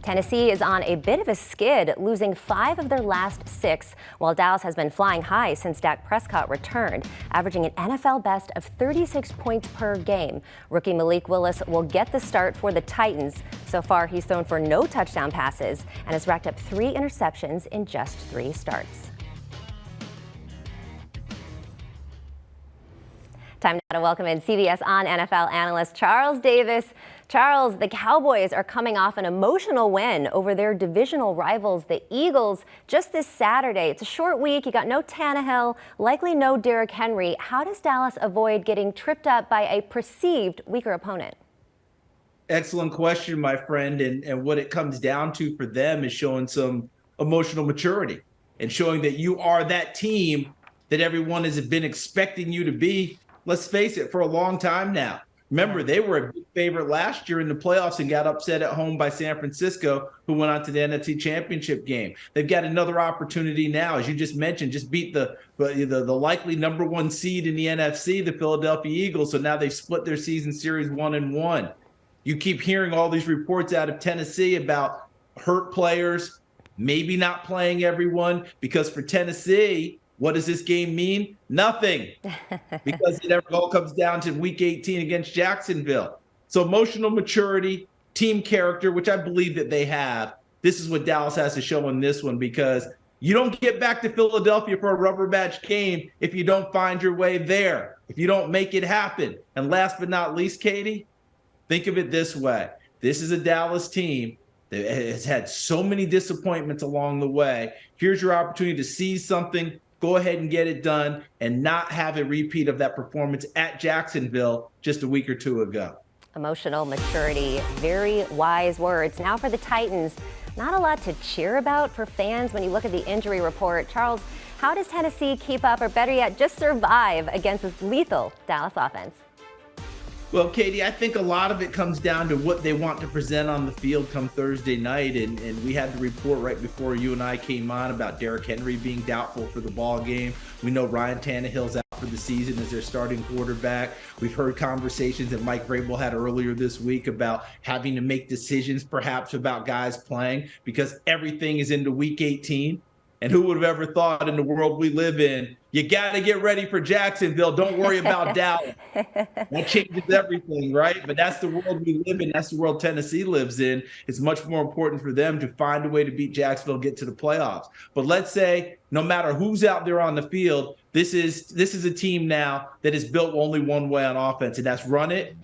Tennessee is on a bit of a skid, losing 5 of their last 6, while Dallas has been flying high since Dak Prescott returned, averaging an NFL best of 36 points per game. Rookie Malik Willis will get the start for the Titans. So far, he's thrown for no touchdown passes and has racked up 3 interceptions in just 3 starts. Time now to welcome in CBS On NFL analyst Charles Davis. Charles, the Cowboys are coming off an emotional win over their divisional rivals, the Eagles, just this Saturday. It's a short week. You got no Tannehill, likely no Derrick Henry. How does Dallas avoid getting tripped up by a perceived weaker opponent? Excellent question, my friend. And what it comes down to for them is showing some emotional maturity and showing that you are that team that everyone has been expecting you to be. Let's face it, for a long time now. Remember, they were a big favorite last year in the playoffs and got upset at home by San Francisco, who went on to the NFC Championship game. They've got another opportunity now, as you just mentioned, just beat the likely number 1 seed in the NFC, the Philadelphia Eagles. So now they've split their season series 1-1. You keep hearing all these reports out of Tennessee about hurt players, maybe not playing everyone, because for Tennessee, what does this game mean? Nothing, because it all comes down to Week 18 against Jacksonville. So emotional maturity, team character, which I believe that they have. This is what Dallas has to show in this one, because you don't get back to Philadelphia for a rubber match game if you don't find your way there, if you don't make it happen. And last but not least, Katie, think of it this way. This is a Dallas team that has had so many disappointments along the way. Here's your opportunity to seize something. Go ahead and get it done and not have a repeat of that performance at Jacksonville just a week or two ago. Emotional maturity, very wise words. Now for the Titans, not a lot to cheer about for fans when you look at the injury report. Charles, how does Tennessee keep up, or better yet, just survive against this lethal Dallas offense? Well, Katie, I think a lot of it comes down to what they want to present on the field come Thursday night. And we had the report right before you and I came on about Derrick Henry being doubtful for the ball game. We know Ryan Tannehill's out for the season as their starting quarterback. We've heard conversations that Mike Vrabel had earlier this week about having to make decisions perhaps about guys playing because everything is into Week 18. And who would have ever thought in the world we live in, you got to get ready for Jacksonville. Don't worry about Dallas. That changes everything, right? But that's the world we live in. That's the world Tennessee lives in. It's much more important for them to find a way to beat Jacksonville, get to the playoffs. But let's say no matter who's out there on the field, this is a team now that is built only one way on offense, and that's run it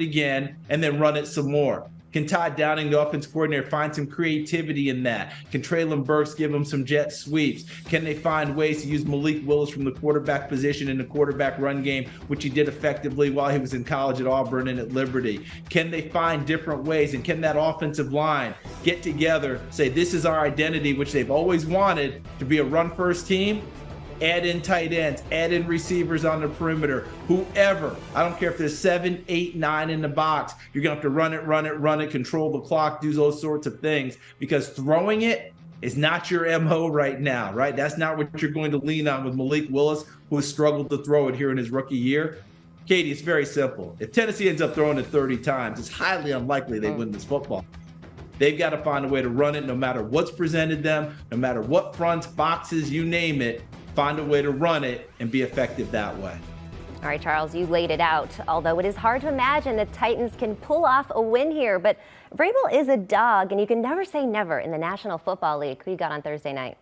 again, and then run it some more. Can Todd Downing, the offense coordinator, find some creativity in that? Can Treylon Burks give them some jet sweeps? Can they find ways to use Malik Willis from the quarterback position in the quarterback run game, which he did effectively while he was in college at Auburn and at Liberty? Can they find different ways? And can that offensive line get together, say this is our identity, which they've always wanted, to be a run-first team? Add in tight ends, add in receivers on the perimeter, whoever. I don't care if there's 7, 8, 9 in the box. You're going to have to run it, control the clock, do those sorts of things, because throwing it is not your MO right now, right? That's not what you're going to lean on with Malik Willis, who has struggled to throw it here in his rookie year. Katie, it's very simple. If Tennessee ends up throwing it 30 times, it's highly unlikely they win this football. They've got to find a way to run it no matter what's presented them, no matter what fronts, boxes, you name it. Find a way to run it and be effective that way. All right, Charles, you laid it out. Although it is hard to imagine the Titans can pull off a win here, but Vrabel is a dog, and you can never say never in the National Football League. Who you got on Thursday night?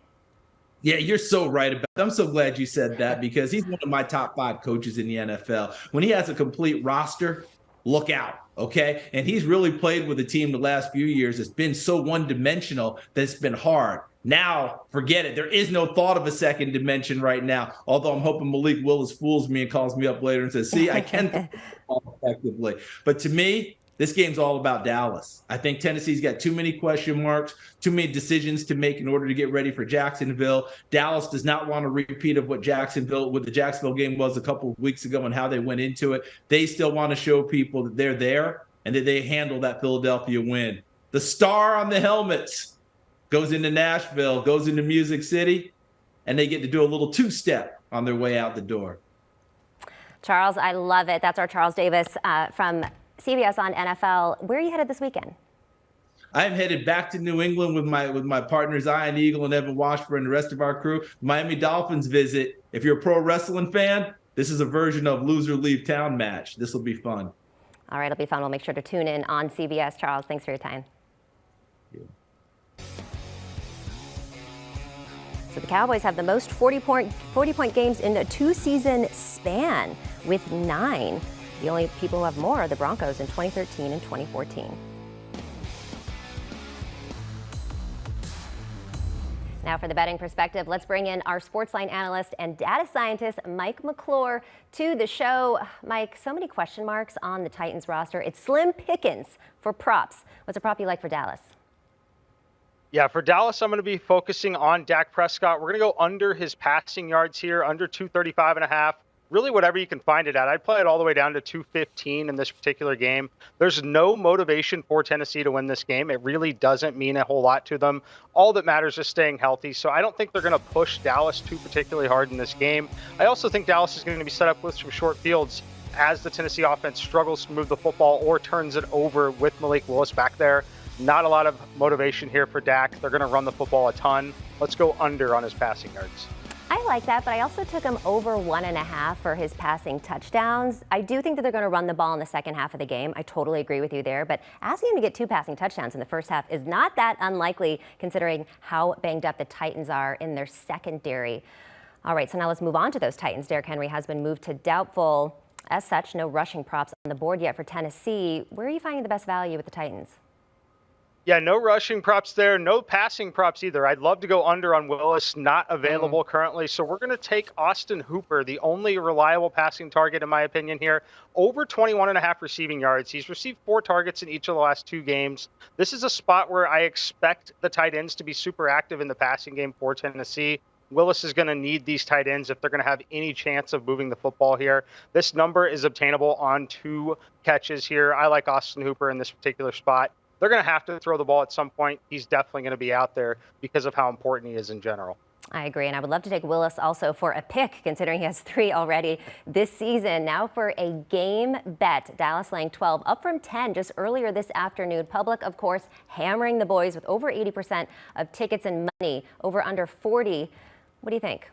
Yeah, you're so right about it. I'm so glad you said that, because he's one of my top 5 coaches in the NFL. When he has a complete roster, look out, okay? And he's really played with a team the last few years that's been so one-dimensional that it's been hard. Now, forget it. There is no thought of a second dimension right now, although I'm hoping Malik Willis fools me and calls me up later and says, see, I can think effectively. But to me, this game's all about Dallas. I think Tennessee's got too many question marks, too many decisions to make in order to get ready for Jacksonville. Dallas does not want a repeat of what the Jacksonville game was a couple of weeks ago and how they went into it. They still want to show people that they're there and that they handle that Philadelphia win. The star on the helmets goes into Nashville, goes into Music City, and they get to do a little two-step on their way out the door. Charles, I love it. That's our Charles Davis from CBS on NFL. Where are you headed this weekend? I am headed back to New England with my partners Ian Eagle and Evan Washburn and the rest of our crew. Miami Dolphins visit. If you're a pro wrestling fan, this is a version of loser leave town match. This will be fun. All right, it'll be fun. We'll make sure to tune in on CBS. Charles, thanks for your time. Yeah. So the Cowboys have the most 40-point games in a two-season span with 9. The only people who have more are the Broncos in 2013 and 2014. Now for the betting perspective, let's bring in our Sportsline analyst and data scientist, Mike McClure, to the show. Mike, so many question marks on the Titans roster. It's slim pickings for props. What's a prop you like for Dallas? Yeah, for Dallas, I'm going to be focusing on Dak Prescott. We're going to go under his passing yards here, under 235.5. Really, whatever you can find it at. I'd play it all the way down to 215 in this particular game. There's no motivation for Tennessee to win this game. It really doesn't mean a whole lot to them. All that matters is staying healthy. So I don't think they're going to push Dallas too particularly hard in this game. I also think Dallas is going to be set up with some short fields as the Tennessee offense struggles to move the football or turns it over with Malik Willis back there. Not a lot of motivation here for Dak. They're going to run the football a ton. Let's go under on his passing yards. I like that, but I also took him over 1.5 for his passing touchdowns. I do think that they're going to run the ball in the second half of the game. I totally agree with you there, but asking him to get 2 passing touchdowns in the first half is not that unlikely considering how banged up the Titans are in their secondary. All right, so now let's move on to those Titans. Derrick Henry has been moved to doubtful. As such, no rushing props on the board yet for Tennessee. Where are you finding the best value with the Titans? Yeah, no rushing props there, no passing props either. I'd love to go under on Willis, not available currently. So we're going to take Austin Hooper, the only reliable passing target in my opinion here, over 21.5 receiving yards. He's received 4 targets in each of the last 2 games. This is a spot where I expect the tight ends to be super active in the passing game for Tennessee. Willis is going to need these tight ends if they're going to have any chance of moving the football here. This number is obtainable on 2 catches here. I like Austin Hooper in this particular spot. They're going to have to throw the ball at some point. He's definitely going to be out there because of how important he is in general. I agree, and I would love to take Willis also for a pick, considering he has 3 already this season. Now for a game bet. Dallas laying 12, up from 10 just earlier this afternoon. Public, of course, hammering the boys with over 80% of tickets and money, over under 40. What do you think?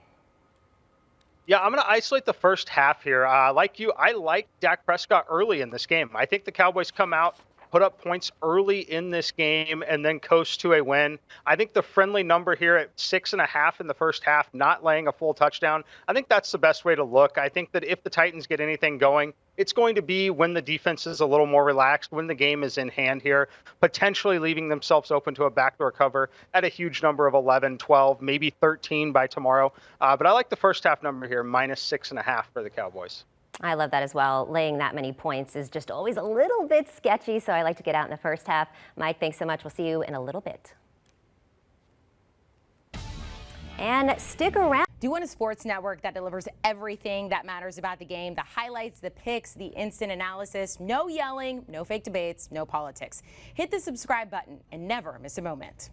Yeah, I'm going to isolate the first half here. Like you, I like Dak Prescott early in this game. I think the Cowboys come out, put up points early in this game, and then coast to a win. I think the friendly number here at 6.5 in the first half, not laying a full touchdown, I think that's the best way to look. I think that if the Titans get anything going, it's going to be when the defense is a little more relaxed, when the game is in hand here, potentially leaving themselves open to a backdoor cover at a huge number of 11, 12, maybe 13 by tomorrow. But I like the first half number here, minus 6.5 for the Cowboys. I love that as well. Laying that many points is just always a little bit sketchy, so I like to get out in the first half. Mike, thanks so much. We'll see you in a little bit. And stick around. Do you want a sports network that delivers everything that matters about the game? The highlights, the picks, the instant analysis, no yelling, no fake debates, no politics. Hit the subscribe button and never miss a moment.